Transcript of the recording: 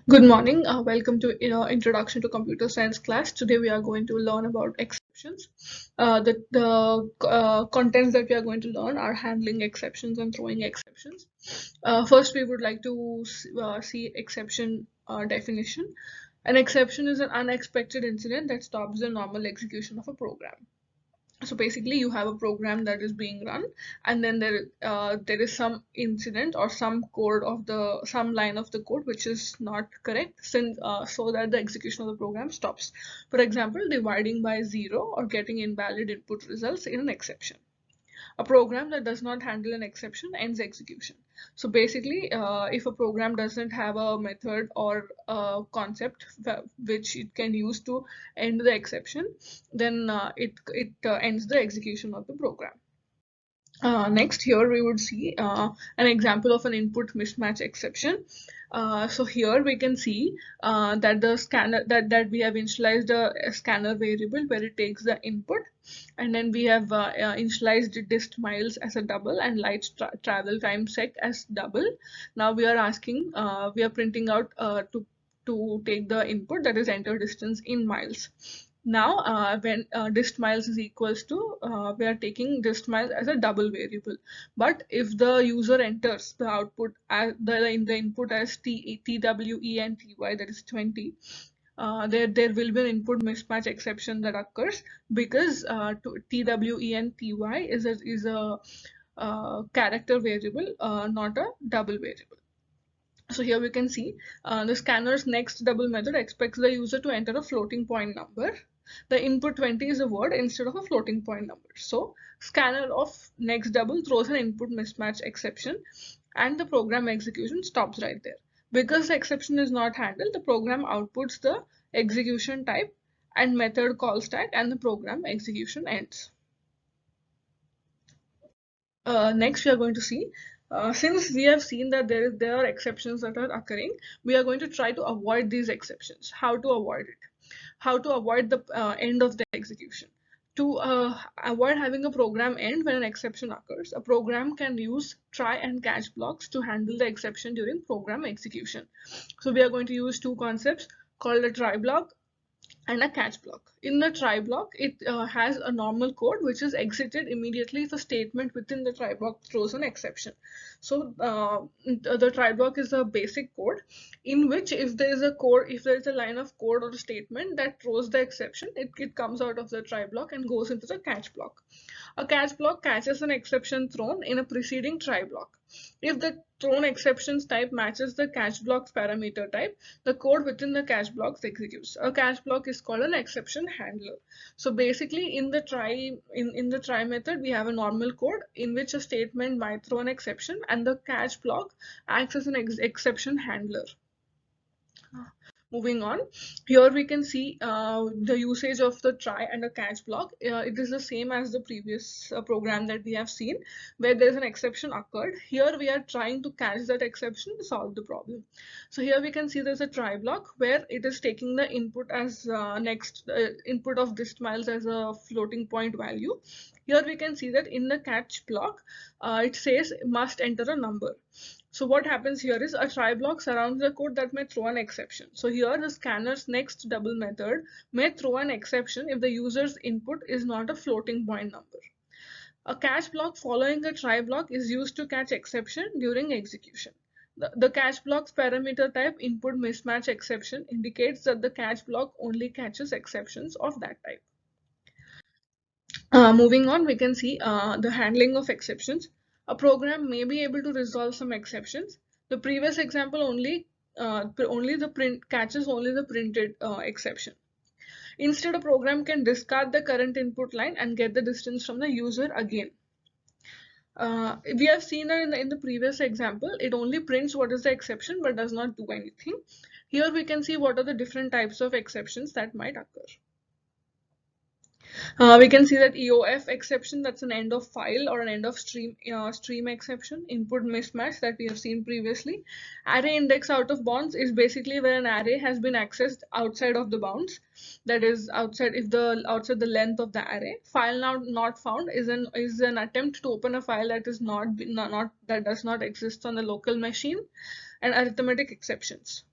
Good morning. Welcome to Introduction to Computer Science class. Today we are going to learn about exceptions. The contents that we are going to learn are handling exceptions and throwing exceptions. First, we would like to see exception definition. An exception is an unexpected incident that stops the normal execution of a program. So basically you have a program that is being run, and then there is some incident or some line of the code which is not correct, since so that the execution of the program stops. For example, dividing by 0 or getting invalid input results in an exception. A program that does not handle an exception ends execution. So basically, if a program doesn't have a method or a concept which it can use to end the exception, then it ends the execution of the program. Next, here we would see an example of an input mismatch exception. So here we can see that the scanner that we have initialized a scanner variable where it takes the input, and then we have initialized dist miles as a double and light travel time sec as double. Now we are asking, we are printing out to take the input, that is enter distance in miles. Now when dist miles is equals to, we are taking dist miles as a double variable, but if the user enters the output as in the input as TWE and TY, that is 20, there will be an input mismatch exception that occurs, because TWE and TY is a character variable, not a double variable. So here we can see the scanner's next double method expects the user to enter a floating point number. The input 20 is a word instead of a floating point number. So scanner of next double throws an input mismatch exception, and the program execution stops right there. Because the exception is not handled, the program outputs the execution type and method call stack, and the program execution ends. Next we are going to see, since we have seen that there are exceptions that are occurring, we are going to try to avoid these exceptions. How to avoid it? How to avoid the end of the execution? To avoid having a program end when an exception occurs, a program can use try and catch blocks to handle the exception during program execution. So we are going to use two concepts called a try block and a catch block. In the try block, it has a normal code which is exited immediately if a statement within the try block throws an exception. So the try block is a basic code in which if there is a line of code or a statement that throws the exception, it comes out of the try block and goes into the catch block. A catch block catches an exception thrown in a preceding try block. If the thrown exceptions type matches the catch block's parameter type, the code within the catch blocks executes. A catch block is called an exception handler. So basically, in the try method, we have a normal code in which a statement might throw an exception, and the catch block acts as an exception handler. Moving on, here we can see the usage of the try and a catch block. It is the same as the previous program that we have seen, where there is an exception occurred. Here we are trying to catch that exception to solve the problem. So here we can see there's a try block where it is taking the input as input of dist miles as a floating point value. Here we can see that in the catch block, it says must enter a number. So what happens here is a try block surrounds the code that may throw an exception. So here the scanner's next double method may throw an exception if the user's input is not a floating point number. A catch block following the try block is used to catch exception during execution. The catch block's parameter type input mismatch exception indicates that the catch block only catches exceptions of that type. Moving on, we can see the handling of exceptions. A program may be able to resolve some exceptions. The previous example only the print catches only the printed exception. Instead, a program can discard the current input line and get the distance from the user again. We have seen that in the previous example, it only prints what is the exception but does not do anything. Here we can see what are the different types of exceptions that might occur. We can see that EOF exception, that's an end of file or an end of stream exception. Input mismatch that we have seen previously. Array index out of bounds is basically where an array has been accessed outside of the bounds, that is outside the length of the array. File now not found is an attempt to open a file that is that does not exist on the local machine. And arithmetic exceptions.